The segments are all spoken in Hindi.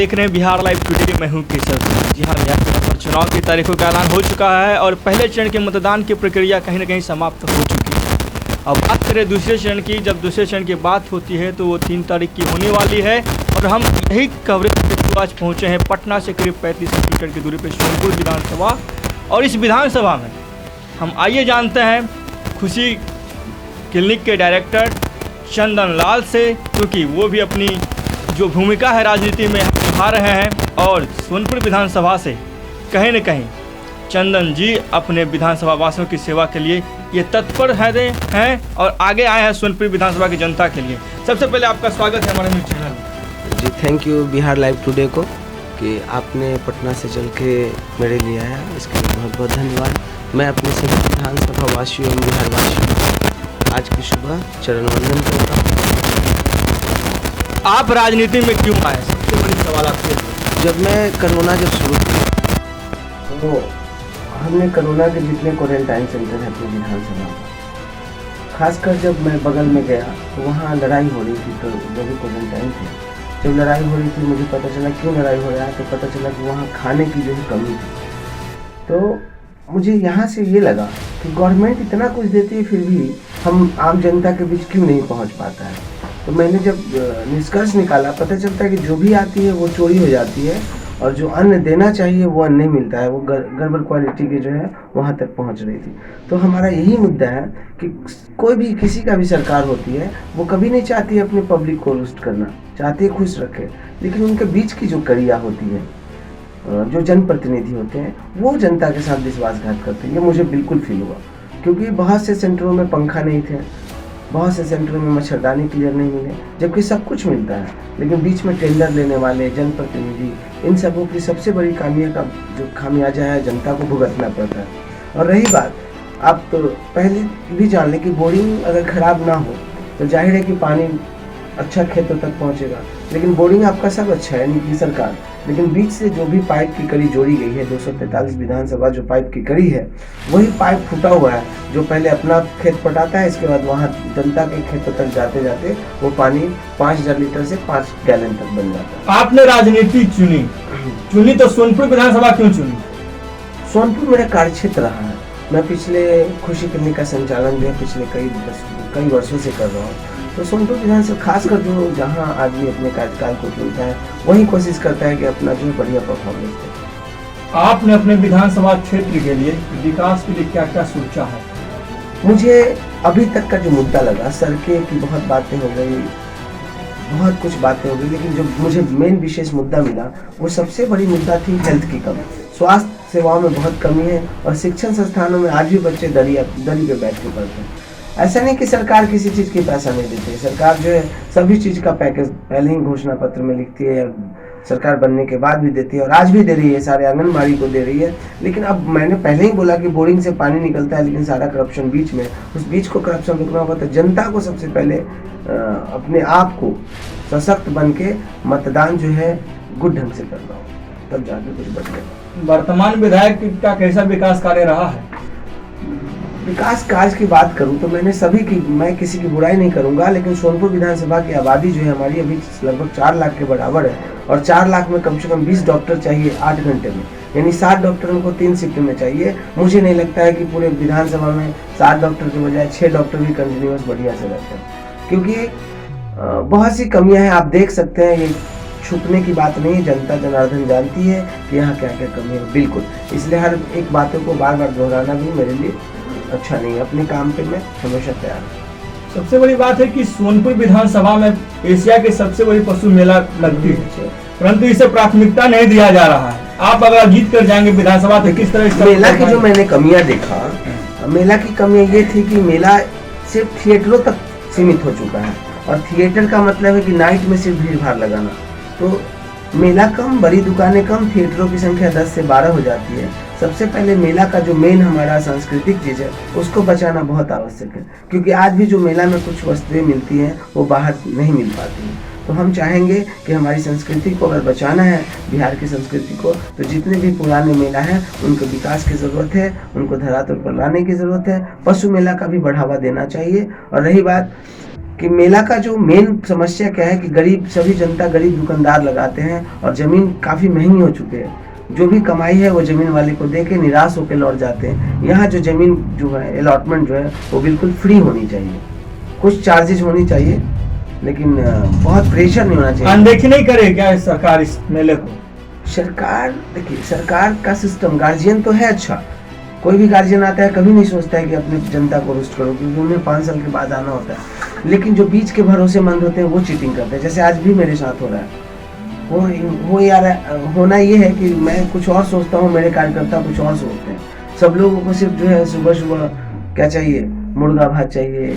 देख रहे हैं बिहार लाइव टुडे। मैं हूं केशव। जी हाँ, बिहार में चुनाव की तारीखों का ऐलान हो चुका है और पहले चरण के मतदान की प्रक्रिया कहीं ना कहीं समाप्त हो चुकी है। अब बात करें दूसरे चरण की, जब दूसरे चरण की बात होती है तो वो 3 तारीख की होने वाली है और हम यही कवरेज के थ्रू आज पहुँचे हैं पटना से करीब 35 किलोमीटर की दूरी पर सोनपुर विधानसभा। और इस विधानसभा में हम आइए जानते हैं खुशी क्लिनिक के डायरेक्टर चंदन लाल से, क्योंकि वो भी अपनी जो भूमिका है राजनीति में निभा रहे हैं और सोनपुर विधानसभा से कहीं न कहीं चंदन जी अपने विधानसभा वासियों की सेवा के लिए ये तत्पर हैं और आगे आए हैं सोनपुर विधानसभा की जनता के लिए। सबसे पहले आपका स्वागत है हमारे न्यूज़ चैनल। जी thank you Bihar live today को कि आपने पटना से चल के मेरे लिए आया, इसके लिए बहुत बहुत धन्यवाद। मैं अपने सभी विधानसभा वासियों एवं बिहार वासियों आज की सुबह चरण वंदन करता हूँ। आप राजनीति में क्यों आए, सबसे बड़ी सवाल आपसे। जब शुरू किया तो हमने कोरोना के जितने क्वारंटाइन सेंटर हैं अपनी विधानसभा में, खासकर जब मैं बगल में गया तो वहाँ लड़ाई हो रही थी। तो जो भी क्वारंटाइन थे, जब लड़ाई हो रही थी मुझे पता चला क्यों लड़ाई हो रहा है, तो पता चला कि वहाँ खाने की जो है कमी थी। तो मुझे यहाँ से ये लगा कि गवर्नमेंट इतना कुछ देती है फिर भी हम आम जनता के बीच क्यों नहीं पहुँच पाता है। तो मैंने जब निष्कर्ष निकाला, पता चलता है कि जो भी आती है वो चोरी हो जाती है और जो अन्न देना चाहिए वो अन्न नहीं मिलता है, वो गड़बड़ क्वालिटी के जो है वहाँ तक पहुँच रही थी। तो हमारा यही मुद्दा है कि कोई भी किसी का भी सरकार होती है वो कभी नहीं चाहती है अपने पब्लिक को रुष्ट करना, चाहती है खुश रखे, लेकिन उनके बीच की जो कड़िया होती है, जो जनप्रतिनिधि होते हैं, वो जनता के साथ विश्वासघात करते हैं। ये मुझे बिल्कुल फील हुआ, क्योंकि बहुत से सेंटरों में पंखा नहीं थे, बहुत से सेंटरों में मच्छरदानी क्लियर नहीं मिले, जबकि सब कुछ मिलता है, लेकिन बीच में टेंडर लेने वाले जनप्रतिनिधि, इन सबों की सबसे बड़ी खामियाजा है, जनता को भुगतना पड़ता है। और रही बात, आप तो पहले भी जान लें कि बोरिंग अगर ख़राब ना हो तो जाहिर है कि पानी अच्छा खेतों तक पहुंचेगा, लेकिन बोरिंग आपका सब अच्छा है नीति सरकार, लेकिन बीच से जो भी पाइप की कड़ी जोड़ी गई है, 243 विधानसभा जो पाइप की कड़ी है, वही पाइप फूटा हुआ है जो पहले अपना खेत पटाता है, इसके बाद वहाँ जनता के खेतों तक जाते जाते वो पानी 5000 लीटर से 5 गैलन तक बन जाता है। आपने राजनीति चुनी तो सोनपुर विधानसभा क्यों चुनी? सोनपुर मेरा कार्य क्षेत्र रहा है। मैं पिछले खुशी क्लिनिक का संचालन जो है पिछले कई वर्षों से कर रहा हूँ। तो सोनपुर विधानसभा खासकर जो जहाँ आदमी अपने कार्यकाल को चुनता है वही कोशिश करता है कि अपना जो बढ़िया परफॉर्मेंस दे। आपने अपने विधानसभा क्षेत्र के लिए विकास के लिए क्या क्या सोचा है? मुझे अभी तक का जो मुद्दा लगा, सड़कें की बहुत बातें हो गई, बहुत कुछ बातें हो गई, लेकिन जो मुझे मेन विशेष मुद्दा मिला वो सबसे बड़ी मुद्दा थी हेल्थ की कमी। स्वास्थ्य सेवाओं में बहुत कमी है और शिक्षण संस्थानों में आज भी बच्चे दरी पे बैठ के पढ़ते हैं। ऐसा नहीं कि सरकार किसी चीज़ की पैसा नहीं देती है, सरकार जो है सभी चीज़ का पैकेज पहले ही घोषणा पत्र में लिखती है, सरकार बनने के बाद भी देती है और आज भी दे रही है, सारे आंगनबाड़ी को दे रही है। लेकिन अब मैंने पहले ही बोला कि बोरिंग से पानी निकलता है, लेकिन सारा करप्शन बीच में, उस बीच को करप्शन रोकना होगा तो जनता को सबसे पहले अपने आप को सशक्त बन के मतदान जो है गुड ढंग से करना हो, तब जाके कुछ बदलेगा। वर्तमान विधायक का कैसा विकास कार्य रहा है? विकास कार्य की बात करूं तो मैं किसी की बुराई नहीं करूंगा, लेकिन सोनपुर विधानसभा की आबादी जो है हमारी अभी लगभग 4 लाख के बराबर है और 4 लाख में कम से कम 20 डॉक्टर चाहिए 8 घंटे में, यानी 60 डॉक्टरों को 3 शिफ्ट में चाहिए। मुझे नहीं लगता है कि पूरे विधानसभा में 7 डॉक्टर के बजाय 6 डॉक्टर भी कंटिन्यूस बढ़िया से रहते हैं, क्योंकि बहुत सी कमियां हैं। आप देख सकते हैं, ये छुपने की बात नहीं है, जनता जनार्दन जानती है कि यहाँ क्या क्या कमी है बिल्कुल। इसलिए हर एक बातों को बार बार दोहराना भी मेरे लिए अच्छा नहीं है। अपने काम पे मैं हमेशा तैयार हूँ। सबसे बड़ी बात है कि सोनपुर विधानसभा में एशिया की सबसे बड़ी पशु मेला लगती है, परंतु इसे प्राथमिकता नहीं दिया जा रहा है। आप अगर जीत कर जाएंगे विधानसभा तो किस तरह मेला की जो मैंने कमियां देखा, मेला की कमियां ये थी कि मेला सिर्फ थिएटरों तक सीमित हो चुका है और थिएटर का मतलब है कि नाइट में सिर्फ भीड़ भाड़ लगाना। तो मेला कम, बड़ी दुकानें कम, थिएटरों की संख्या 10 से 12 हो जाती है। सबसे पहले मेला का जो मेन हमारा सांस्कृतिक चीज़ है उसको बचाना बहुत आवश्यक है, क्योंकि आज भी जो मेला में कुछ वस्तुएं मिलती हैं वो बाहर नहीं मिल पाती हैं। तो हम चाहेंगे कि हमारी संस्कृति को अगर बचाना है, बिहार की संस्कृति को, तो जितने भी पुराने मेला हैं उनको विकास की ज़रूरत है, उनको धरातल पर लाने की ज़रूरत है। पशु मेला का भी बढ़ावा देना चाहिए। और रही बात कि मेला का जो मेन समस्या क्या है कि गरीब सभी जनता गरीब दुकानदार लगाते हैं और ज़मीन काफ़ी महंगी हो चुकी है। जो भी कमाई है वो ज़मीन वाले को दे के निराश होकर लौट जाते हैं। यहाँ जो ज़मीन जो है अलॉटमेंट जो है वो बिल्कुल फ्री होनी चाहिए, कुछ चार्जेज होनी चाहिए, लेकिन बहुत प्रेशर नहीं होना चाहिए। अनदेखी नहीं करे क्या इस सरकार इस मेले को? सरकार देखिए, सरकार का सिस्टम, गार्जियन तो है अच्छा, कोई भी गार्जियन आता है कभी नहीं सोचता है कि अपनी जनता को रुष्ट करो, क्योंकि उन्हें 5 साल के बाद आना होता है। लेकिन जो बीच के भरोसेमंद होते हैं वो चीटिंग करते हैं, जैसे आज भी मेरे साथ हो रहा है। वो यार होना ये है कि मैं कुछ और सोचता हूँ, मेरे कार्यकर्ता कुछ और सोचते हैं। सब लोगों को सिर्फ जो है सुबह सुबह क्या चाहिए, मुर्गा भात चाहिए,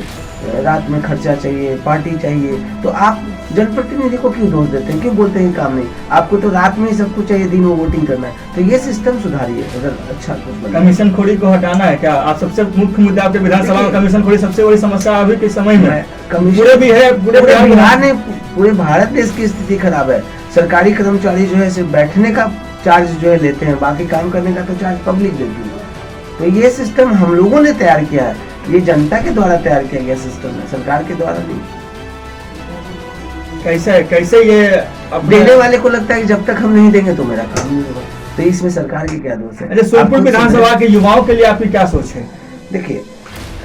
रात में खर्चा चाहिए, पार्टी चाहिए। तो आप जनप्रतिनिधि को क्यों दोष देते हैं, क्यों बोलते हैं काम नहीं? आपको तो रात में ही सब कुछ चाहिए, दिन में वोटिंग करना है। तो ये सिस्टम सुधारिए अगर अच्छा कुछ बने। कमीशन खोरी को हटाना है क्या? आप सबसे मुख्य मुद्दा आपके विधानसभा में कमीशन खोरी सबसे बड़ी समस्या अभी के समय में पूरे भी है, पूरे बिहार ने, पूरे भारत देश की स्थिति खराब है। सरकारी कर्मचारी जो है सिर्फ बैठने का चार्ज जो है लेते हैं, बाकी काम करने का तो चार्ज पब्लिक देती है। तो ये सिस्टम हम लोगों ने तैयार किया है, ये जनता के द्वारा तैयार किया गया सिस्टम है, सरकार के द्वारा नहीं। कैसे ये देने वाले को लगता है कि जब तक हम नहीं देंगे तो मेरा काम नहीं होगा, तो इसमें सरकार की क्या दोष है? अच्छा, सोनपुर विधानसभा के युवाओं के लिए आपकी क्या सोच है? देखिए,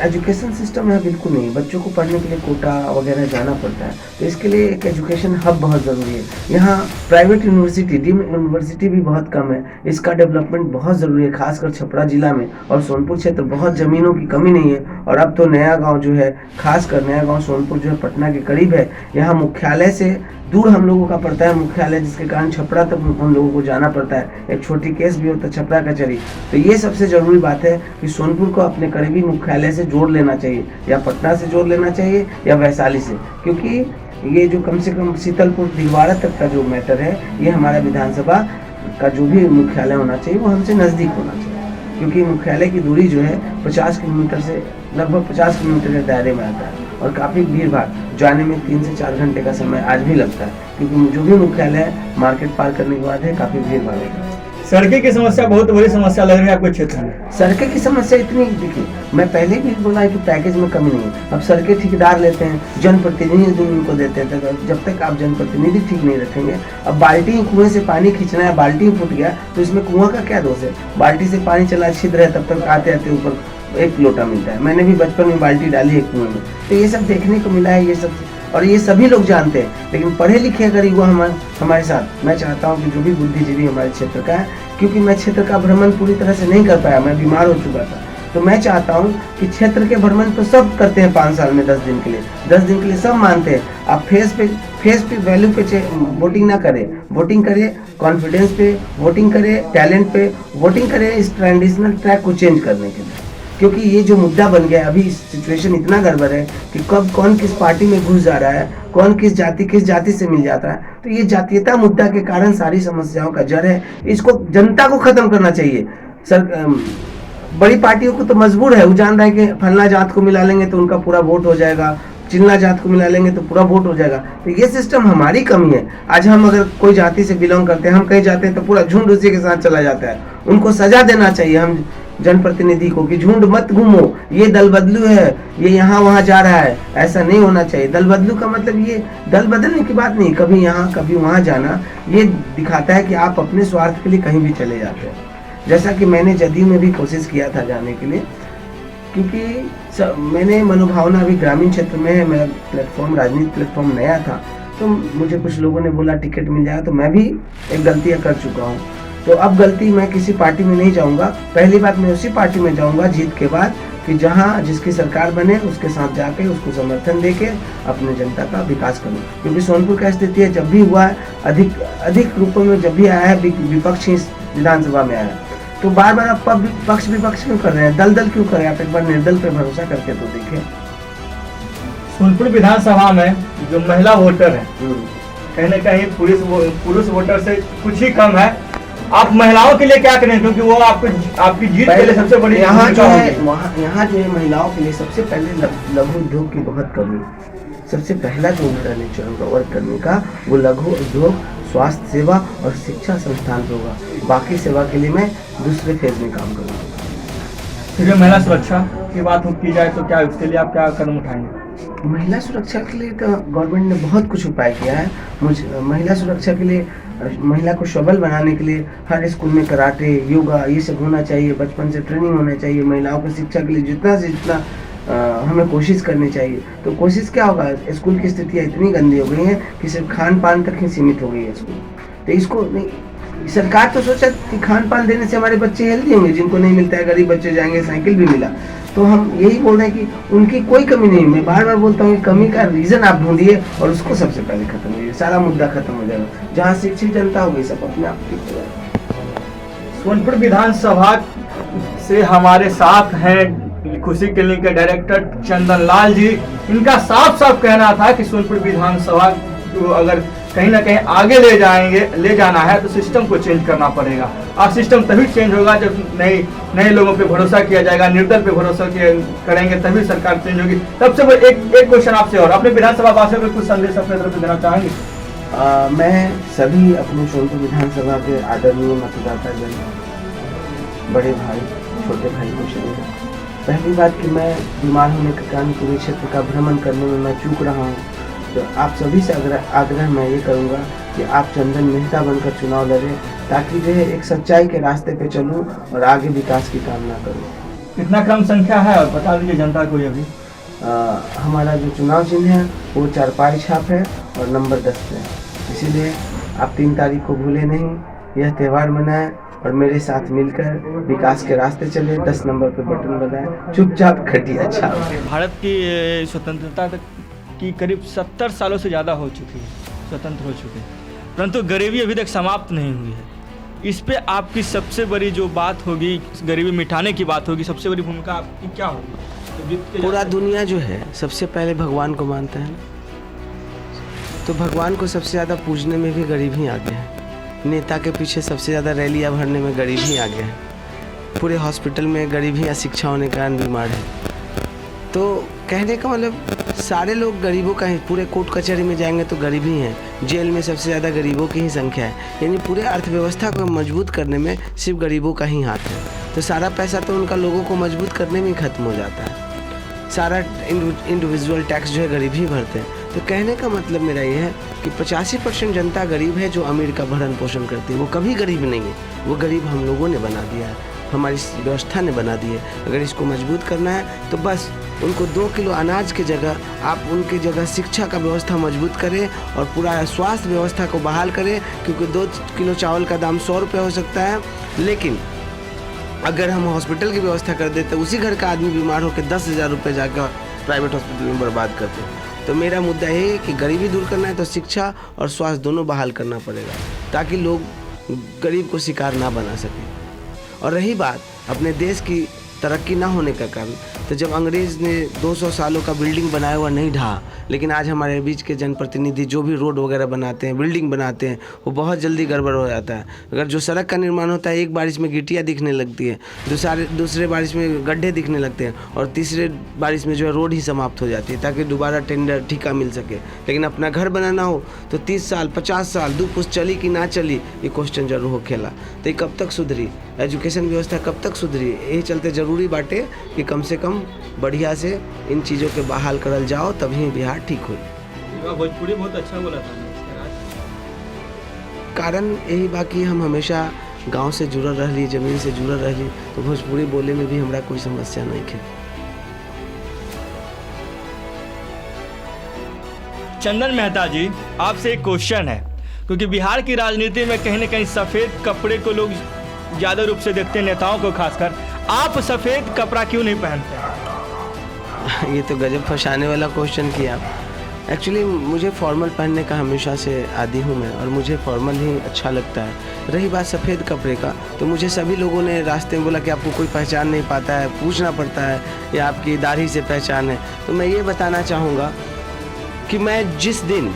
एजुकेशन सिस्टम है बिल्कुल नहीं, बच्चों को पढ़ने के लिए कोटा वगैरह जाना पड़ता है, तो इसके लिए एक एजुकेशन हब बहुत ज़रूरी है। यहाँ प्राइवेट यूनिवर्सिटी, डीम्ड यूनिवर्सिटी भी बहुत कम है, इसका डेवलपमेंट बहुत ज़रूरी है, खासकर छपरा जिला में और सोनपुर क्षेत्र। बहुत ज़मीनों की कमी नहीं है, और अब तो नया गांव जो है, खासकर नया गांव सोनपुर जो है पटना के करीब है, यहाँ मुख्यालय से दूर हम लोगों का पड़ता है मुख्यालय, जिसके कारण छपरा तक हम लोगों को जाना पड़ता है। एक छोटी केस भी होता है छपरा कचहरी। तो ये सबसे ज़रूरी बात है कि सोनपुर को अपने करीबी मुख्यालय से जोड़ लेना चाहिए, या पटना से जोड़ लेना चाहिए या वैशाली से, क्योंकि ये जो कम से कम शीतलपुर दिलवाड़ा तक का जो मैटर है, ये हमारा विधानसभा का जो भी मुख्यालय होना चाहिए वो हमसे नज़दीक होना चाहिए, क्योंकि मुख्यालय की दूरी जो है 50 किलोमीटर से लगभग 50 किलोमीटर के दायरे में आता है, और काफ़ी भीड़ भाड़, जाने में 3 से 4 घंटे का समय आज भी लगता है, क्योंकि जो भी मुख्यालय है मार्केट पार करने के बाद है, काफ़ी भीड़ भाड़ होता है। सड़कें की समस्या बहुत बड़ी समस्या लग रही है आपके क्षेत्र में? सड़कें की समस्या इतनी, देखिए मैं पहले भी बोला है कि पैकेज में कमी नहीं है। अब सड़कें ठेकेदार लेते हैं, जनप्रतिनिधि उनको देते हैं, तो जब तक आप जनप्रतिनिधि ठीक नहीं रखेंगे, अब बाल्टी कुएं से पानी खींचना है, बाल्टी फूट गया तो इसमें कुआं का क्या दोष है? बाल्टी से पानी चला छिद्र है, तब तक आते आते ऊपर 1 लोटा मिलता है। मैंने भी बचपन में बाल्टी डाली है कुएं में, तो ये सब देखने को मिला है, ये सब, और ये सभी लोग जानते हैं। लेकिन पढ़े लिखे अगर युवा हमारे साथ, मैं चाहता हूँ कि जो भी बुद्धिजीवी हमारे क्षेत्र का है, क्योंकि मैं क्षेत्र का भ्रमण पूरी तरह से नहीं कर पाया, मैं बीमार हो चुका था, तो मैं चाहता हूँ कि क्षेत्र के भ्रमण तो सब करते हैं 5 साल में 10 दिन के लिए, 10 दिन के लिए सब मानते हैं। आप फेस पे वैल्यू पे वोटिंग ना करें, वोटिंग करें कॉन्फिडेंस पे, वोटिंग करें टैलेंट पे, वोटिंग करें इस ट्रेडिशनल ट्रैक को चेंज करने के लिए। क्योंकि ये जो मुद्दा बन गया अभी, सिचुएशन इतना गड़बड़ है कि कब कौन किस पार्टी में घुस जा रहा है, कौन किस जाति से मिल जाता है, तो ये जातीयता मुद्दा के कारण सारी समस्याओं का जड़ है। इसको जनता को खत्म करना चाहिए। बड़ी पार्टियों को तो मजबूर है, वो जान रहा है कि फलना जात को मिला लेंगे तो उनका पूरा वोट हो जाएगा, चिल्ला जात को मिला लेंगे तो पूरा वोट हो जाएगा। तो ये सिस्टम हमारी कमी है। आज हम अगर कोई जाति से बिलोंग करते हैं, हम कहीं जाते हैं तो पूरा झुंड उसी के साथ चला जाता है। उनको सजा देना चाहिए हम जनप्रतिनिधि को कि झुंड मत घूमो, ये दल बदलू है, ये यहाँ वहाँ जा रहा है, ऐसा नहीं होना चाहिए। दल बदलू का मतलब ये दल बदलने की बात नहीं, कभी यहाँ कभी वहाँ जाना, ये दिखाता है कि आप अपने स्वार्थ के लिए कहीं भी चले जाते हैं। जैसा कि मैंने जदयू में भी कोशिश किया था जाने के लिए, क्योंकि मैंने मनोभावना अभी ग्रामीण क्षेत्र में है, मेरा प्लेटफॉर्म राजनीतिक प्लेटफॉर्म नया था, तो मुझे कुछ लोगों ने बोला टिकट मिल जाएगा, तो मैं भी एक गलतियाँ कर चुका हूँ। तो अब गलती, मैं किसी पार्टी में नहीं जाऊंगा। पहली बात, मैं उसी पार्टी में जाऊंगा जीत के बाद कि जहां जिसकी सरकार बने उसके साथ जाके उसको समर्थन देके अपने जनता का विकास करूं। क्योंकि सोनपुर का स्थिति है, जब भी हुआ है अधिक रूपों में, जब भी आया है विपक्ष इस विधानसभा में आया है, तो बार बार आप विपक्ष क्यों कर रहे हैं, दल क्यों कर रहे हैं? आप एक बार निर्दल पे भरोसा करके तो देखें। सोनपुर विधानसभा में जो महिला वोटर है, कहीं ना कहीं पुरुष वोटर से कुछ ही कम है। आप महिलाओं के लिए क्या करें, क्योंकि वो आपकी जीत के लिए सबसे बड़ी यहाँ जो है महिलाओं के लिए सबसे पहले लघु उद्योग की बहुत कमी। सबसे पहला जो मेरा नेचर होगा वर्क करने का, वो लघु उद्योग, स्वास्थ्य सेवा और शिक्षा संस्थान पे होगा। बाकी सेवा के लिए मैं दूसरे फेज में काम करूँगा। फिर महिला सुरक्षा की बात की जाए तो क्या उसके लिए आप क्या कदम उठाएंगे? महिला सुरक्षा के लिए तो गवर्नमेंट ने बहुत कुछ उपाय किया है। महिला सुरक्षा के लिए, महिला को सबल बनाने के लिए हर स्कूल में कराटे, योगा ये सब होना चाहिए। बचपन से ट्रेनिंग होना चाहिए। महिलाओं की शिक्षा के लिए जितना से जितना हमें कोशिश करनी चाहिए। तो कोशिश क्या होगा, स्कूल की स्थितियाँ इतनी गंदी हो गई हैं कि सिर्फ खान पान तक ही सीमित हो गई है स्कूल। तो इसको नहीं, सरकार तो सोचा कि खान पान देने से हमारे बच्चे हेल्दी होंगे, जिनको नहीं मिलता है, गरीब बच्चे जाएंगे, साइकिल भी मिला। तो हम यही बोल रहे हैं कि उनकी कोई कमी नहीं। मैं बार बार बोलता हूँ कि कमी का रीज़न आप ढूंढिए और उसको सबसे पहले खत्म कीजिए, सारा मुद्दा खत्म हो जाएगा। जहाँ शिक्षित जनता होगी सब अपने आप ठीक हो जाएगा। सोनपुर विधानसभा से हमारे साथ हैं खुशी क्लिनिक के डायरेक्टर चंदन लाल जी। इनका साफ साफ कहना था कि सोनपुर विधानसभा को अगर कहीं ना कहीं आगे ले जाना है तो सिस्टम को चेंज करना पड़ेगा। और सिस्टम तभी चेंज होगा जब नए लोगों पे भरोसा किया जाएगा, निर्दल पे भरोसा करेंगे, तभी सरकार चेंज होगी। सबसे बड़ा एक क्वेश्चन आपसे, और अपने विधानसभा वासियों को कुछ संदेश अपने तरफ से देना चाहेंगे? मैं सभी अपने सोनपुर विधानसभा के आदरणीय मतदाता जन, बड़े भाई, छोटे भाई को शुरू। पहली बात कि मैं बीमार होने के कारण पूरे क्षेत्र का भ्रमण करने में मैं चूक रहा हूँ। तो आप सभी से आग्रह मैं ये करूँगा कि आप चंदन मेहता बनकर चुनाव लड़ें, ताकि जो है एक सच्चाई के रास्ते पे चलूँ और आगे विकास की कामना करूँ। कितना कम संख्या है और बता दीजिए जनता को ये भी? हमारा जो चुनाव चिन्ह है वो चारपाई छाप है और नंबर 10 है। इसीलिए आप 3 तारीख को भूले नहीं, यह त्यौहार मनाएं और मेरे साथ मिलकर विकास के रास्ते चले। 10 नंबर पे बटन दबाएं, चुपचाप खटिया छाप। भारत की स्वतंत्रता तक की करीब 70 सालों से ज़्यादा हो चुकी है, स्वतंत्र हो चुके हैं, परंतु गरीबी अभी तक समाप्त नहीं हुई है। इस पे आपकी सबसे बड़ी जो बात होगी, गरीबी मिटाने की बात होगी, सबसे बड़ी भूमिका आपकी क्या होगी? तो पूरा दुनिया जो है सबसे पहले भगवान को मानता है, तो भगवान को सबसे ज़्यादा पूजने में भी गरीब ही आगे है। नेता के पीछे सबसे ज़्यादा रैलियाँ भरने में गरीब ही आगे है। पूरे हॉस्पिटल में गरीब ही अशिक्षा होने के कारण बीमार है। तो कहने का मतलब सारे लोग गरीबों का ही, पूरे कोर्ट कचहरी में जाएंगे तो गरीब ही हैं। जेल में सबसे ज़्यादा गरीबों की ही संख्या है। यानी पूरे अर्थव्यवस्था को मजबूत करने में सिर्फ गरीबों का ही हाथ है। तो सारा पैसा तो उनका लोगों को मजबूत करने में ही खत्म हो जाता है। सारा इंडिविजुअल टैक्स जो है गरीब ही भरते हैं। तो कहने का मतलब मेरा ये है कि 85% जनता गरीब है जो अमीर का भरण पोषण करती है। वो कभी गरीब नहीं है, वो गरीब हम लोगों ने बना दिया है, हमारी व्यवस्था ने बना दी है। अगर इसको मजबूत करना है तो बस उनको 2 किलो अनाज की जगह आप उनकी जगह शिक्षा का व्यवस्था मजबूत करें और पूरा स्वास्थ्य व्यवस्था को बहाल करें। क्योंकि 2 किलो चावल का दाम 100 रुपये हो सकता है, लेकिन अगर हम हॉस्पिटल की व्यवस्था कर देते उसी घर का आदमी बीमार होकर 10,000 रुपये जाकर प्राइवेट हॉस्पिटल में बर्बाद करते। तो मेरा मुद्दा ये है कि गरीबी दूर करना है तो शिक्षा और स्वास्थ्य दोनों बहाल करना पड़ेगा, ताकि लोग गरीब को शिकार ना बना सकें। और रही बात अपने देश की तरक्की ना होने का कारण, तो जब अंग्रेज़ ने 200 सालों का बिल्डिंग बनाया हुआ नहीं ढहा, लेकिन आज हमारे बीच के जनप्रतिनिधि जो भी रोड वगैरह बनाते हैं, बिल्डिंग बनाते हैं, वो बहुत जल्दी गड़बड़ हो जाता है। अगर जो सड़क का निर्माण होता है, एक बारिश में गिट्टियाँ दिखने लगती है, दूसरे बारिश में गड्ढे दिखने लगते हैं और तीसरे बारिश में जो है रोड ही समाप्त हो जाती है, ताकि दोबारा टेंडर ठेका मिल सके। लेकिन अपना घर बनाना हो तो 30 साल 50 साल 2 पुश्त चली कि ना चली, ये क्वेश्चन जरूर हो खेला। तो ये कब तक सुधरी, एजुकेशन व्यवस्था कब तक सुधरी? यही चलते ज़रूरी बाटे कि कम से कम बढ़िया से इन चीज़ों के बहाल करल जाओ, तभी बिहार ठीक हो। भोजपुरी बहुत अच्छा बोला था। कारण यही बाकी हम हमेशा गांव से जुड़ल रही, जमीन से जुड़ल रही, तो भोजपुरी बोले में भी हमरा कोई समस्या नहीं है। चंदन मेहता जी, आपसे एक क्वेश्चन है, क्योंकि बिहार की राजनीति में कहीं न कहीं सफ़ेद कपड़े को लोग ज़्यादा रूप से देखते हैं, नेताओं को खासकर। आप सफ़ेद कपड़ा क्यों नहीं पहनते? ये तो गजब फंसाने वाला क्वेश्चन किया आप। एक्चुअली मुझे फॉर्मल पहनने का हमेशा से आदी हूँ मैं, और मुझे फॉर्मल ही अच्छा लगता है। रही बात सफ़ेद कपड़े का, तो मुझे सभी लोगों ने रास्ते में बोला कि आपको कोई पहचान नहीं पाता है, पूछना पड़ता है, या आपकी दाढ़ी से पहचान है। तो मैं ये बताना चाहूँगा कि मैं जिस दिन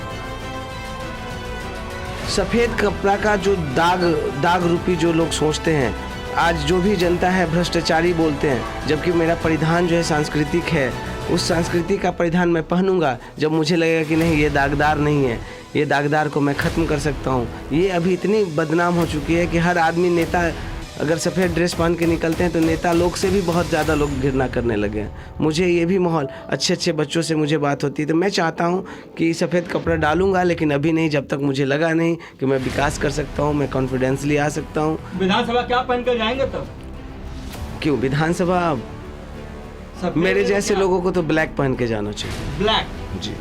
सफ़ेद कपड़ा का जो दाग रूपी जो लोग सोचते हैं, आज जो भी जनता है भ्रष्टाचारी बोलते हैं, जबकि मेरा परिधान जो है सांस्कृतिक है। उस संस्कृति का परिधान मैं पहनूंगा जब मुझे लगेगा कि नहीं, ये दागदार नहीं है, ये दागदार को मैं ख़त्म कर सकता हूँ। ये अभी इतनी बदनाम हो चुकी है कि हर आदमी नेता अगर सफ़ेद ड्रेस पहन के निकलते हैं तो नेता लोग से भी बहुत ज़्यादा लोग घृणा करने लगे हैं। मुझे ये भी माहौल, अच्छे अच्छे बच्चों से मुझे बात होती है, तो मैं चाहता हूँ कि सफ़ेद कपड़ा डालूंगा, लेकिन अभी नहीं, जब तक मुझे लगा नहीं कि मैं विकास कर सकता हूँ, मैं कॉन्फिडेंसली आ सकता हूँ। विधानसभा क्या पहन कर जाएंगे तब? क्यों विधानसभा? सफेद मेरे जैसे क्या? लोगों को तो ब्लैक पहन के जाना चाहिए। ब्लैक। जी।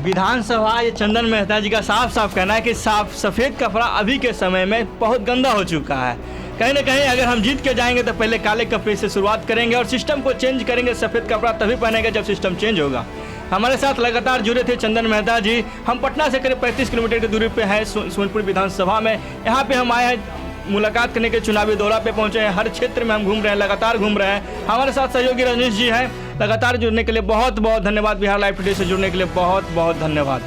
विधानसभा ये चंदन मेहता जी का साफ साफ कहना है कि सफ़ेद कपड़ा अभी के समय में बहुत गंदा हो चुका है। कहीं ना कहीं अगर हम जीत के जाएंगे तो पहले काले कपड़े से शुरुआत करेंगे और सिस्टम को चेंज करेंगे। सफ़ेद कपड़ा तभी पहनेंगे जब सिस्टम चेंज होगा। हमारे साथ लगातार जुड़े थे चंदन मेहता जी। हम पटना से करीब 35 किलोमीटर की दूरी पे हैं सोनपुर विधानसभा में। यहाँ पे हम आए हैं मुलाकात करने के, चुनावी दौरा पे पहुंचे हैं। हर क्षेत्र में हम घूम रहे हैं, लगातार घूम रहे हैं। हमारे साथ सहयोगी रजनीश जी हैं। लगातार जुड़ने के लिए बहुत बहुत धन्यवाद। बिहार लाइव टुडे से जुड़ने के लिए बहुत बहुत धन्यवाद।